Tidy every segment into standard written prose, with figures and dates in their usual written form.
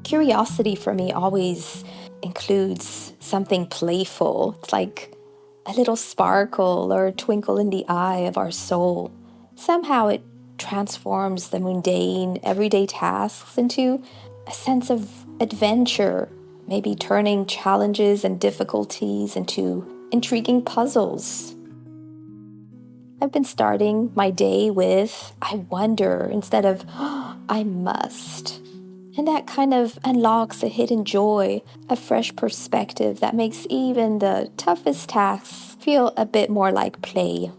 Curiosity for me always includes something playful. It's like a little sparkle or twinkle in the eye of our soul. Somehow it transforms the mundane, everyday tasks into a sense of adventure, maybe turning challenges and difficulties into intriguing puzzles. I've been starting my day with I wonder instead of I must. And that kind of unlocks a hidden joy, a fresh perspective that makes even the toughest tasks feel a bit more like play.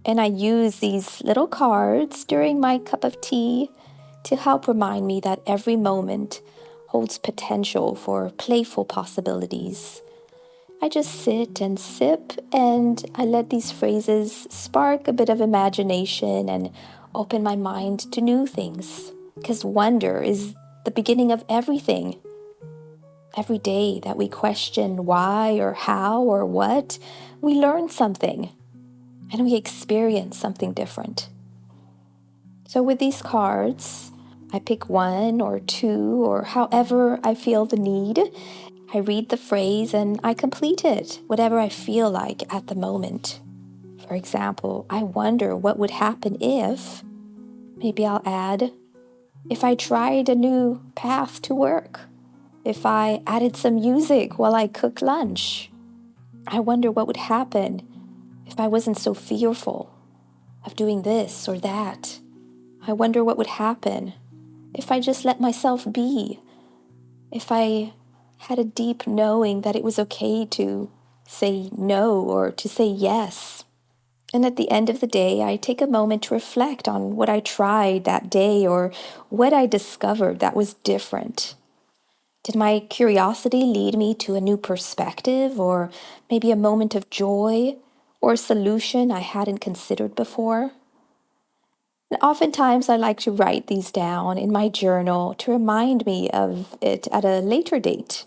And I use these little cards during my cup of tea to help remind me that every moment holds potential for playful possibilities. I just sit and sip, and I let these phrases spark a bit of imagination and open my mind to new things. Because wonder is the beginning of everything. Every day that we question why or how or what, we learn something and we experience something different. So, with these cards, I pick one or two or however I feel the need. I read the phrase and I complete it, whatever I feel like at the moment. For example, I wonder what would happen if, maybe I'll add, if I tried a new path to work, if I added some music while I cook lunch. I wonder what would happen if I wasn't so fearful of doing this or that. I wonder what would happen if I just let myself be, if I had a deep knowing that it was okay to say no or to say yes. And at the end of the day, I take a moment to reflect on what I tried that day or what I discovered that was different. Did my curiosity lead me to a new perspective or maybe a moment of joy or a solution I hadn't considered before? And oftentimes, I like to write these down in my journal to remind me of it at a later date.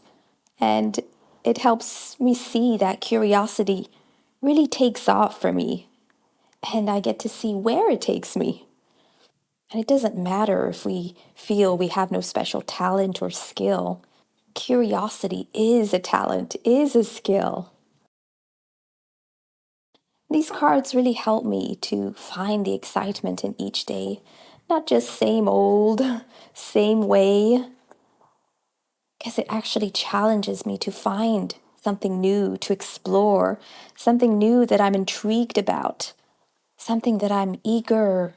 And it helps me see that curiosity really takes off for me, and I get to see where it takes me. And it doesn't matter if we feel we have no special talent or skill. Curiosity is a talent, is a skill. These cards really help me to find the excitement in each day, not just same old, same way, because it actually challenges me to find something new to explore, something new that I'm intrigued about, something that I'm eager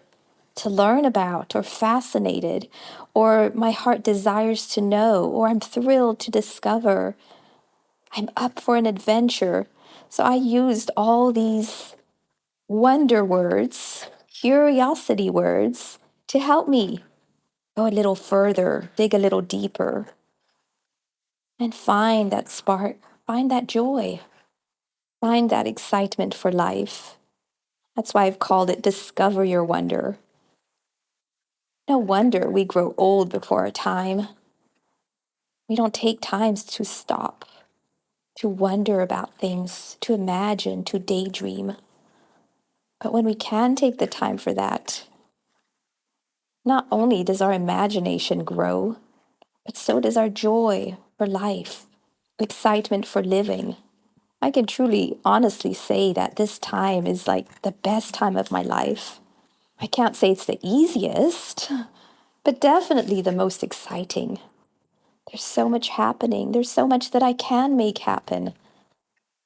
to learn about or fascinated, or my heart desires to know, or I'm thrilled to discover. I'm up for an adventure. So I used all these wonder words, curiosity words, to help me go a little further, dig a little deeper, and find that spark, find that joy, find that excitement for life. That's why I've called it Discover Your Wonder. No wonder we grow old before our time. We don't take times to stop, to wonder about things, to imagine, to daydream. But when we can take the time for that, not only does our imagination grow, but so does our joy for life, excitement for living. I can truly, honestly say that this time is like the best time of my life. I can't say it's the easiest, but definitely the most exciting. There's so much happening. There's so much that I can make happen,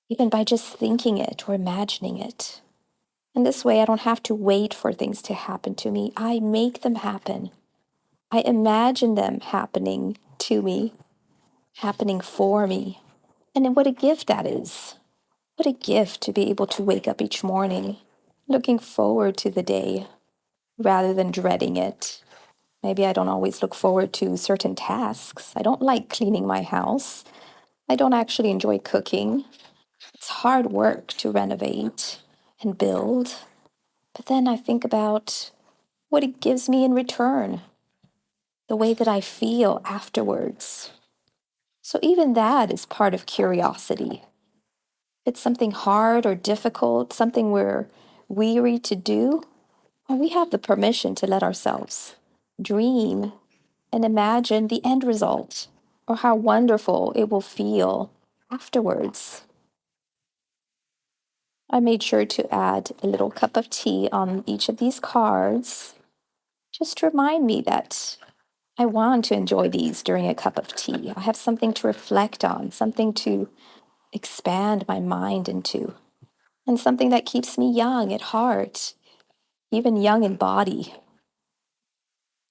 even by just thinking it or imagining it. And this way, I don't have to wait for things to happen to me. I make them happen. I imagine them happening to me, happening for me. And then what a gift that is. What a gift to be able to wake up each morning, looking forward to the day rather than dreading it. Maybe I don't always look forward to certain tasks. I don't like cleaning my house. I don't actually enjoy cooking. It's hard work to renovate and build. But then I think about what it gives me in return, the way that I feel afterwards. So even that is part of curiosity. If it's something hard or difficult, something we're weary to do, well, we have the permission to let ourselves dream and imagine the end result or how wonderful it will feel afterwards. I made sure to add a little cup of tea on each of these cards, just to remind me that I want to enjoy these during a cup of tea. I have something to reflect on, something to expand my mind into, and something that keeps me young at heart, even young in body.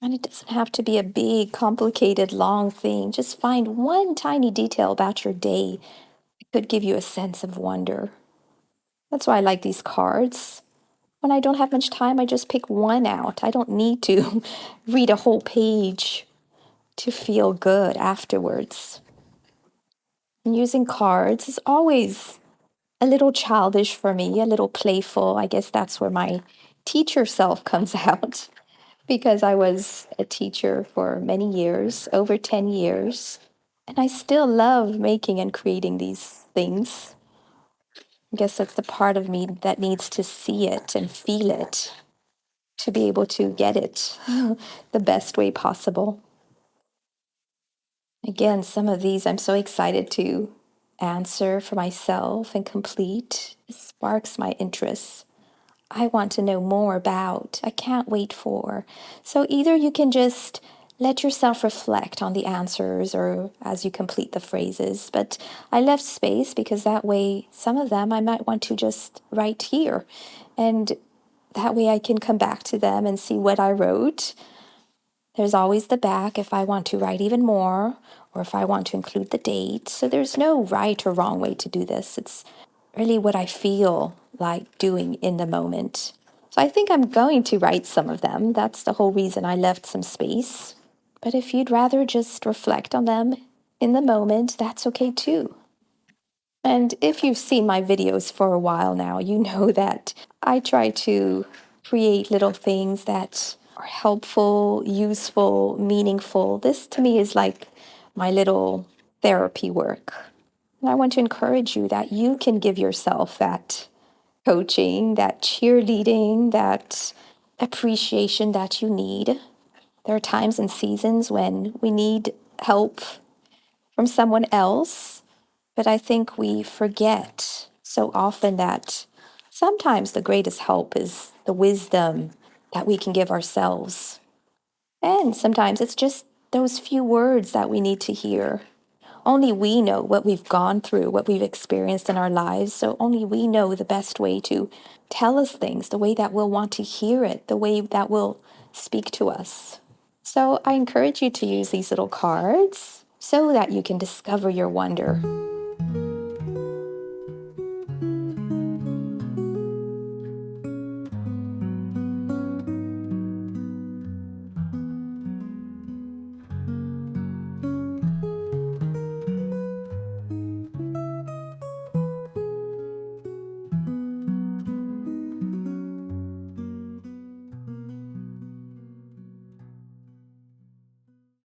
And it doesn't have to be a big, complicated, long thing. Just find one tiny detail about your day that could give you a sense of wonder. That's why I like these cards. When I don't have much time, I just pick one out. I don't need to read a whole page to feel good afterwards. And using cards is always a little childish for me, a little playful. I guess that's where my teacher self comes out because I was a teacher for many years, over 10 years. And I still love making and creating these things. I guess that's the part of me that needs to see it and feel it to be able to get it the best way possible. Again, some of these I'm so excited to answer for myself and complete. It sparks my interest. I want to know more about. I can't wait for. So either you can just let yourself reflect on the answers or as you complete the phrases. But I left space because that way, some of them I might want to just write here. And that way I can come back to them and see what I wrote. There's always the back if I want to write even more or if I want to include the date. So there's no right or wrong way to do this. It's really what I feel like doing in the moment. So I think I'm going to write some of them. That's the whole reason I left some space. But if you'd rather just reflect on them in the moment, that's okay too. And if you've seen my videos for a while now, you know that I try to create little things that are helpful, useful, meaningful. This to me is like my little therapy work. And I want to encourage you that you can give yourself that coaching, that cheerleading, that appreciation that you need. There are times and seasons when we need help from someone else, but I think we forget so often that sometimes the greatest help is the wisdom that we can give ourselves. And sometimes it's just those few words that we need to hear. Only we know what we've gone through, what we've experienced in our lives. So only we know the best way to tell us things, the way that we'll want to hear it, the way that will speak to us. So I encourage you to use these little cards so that you can discover your wonder.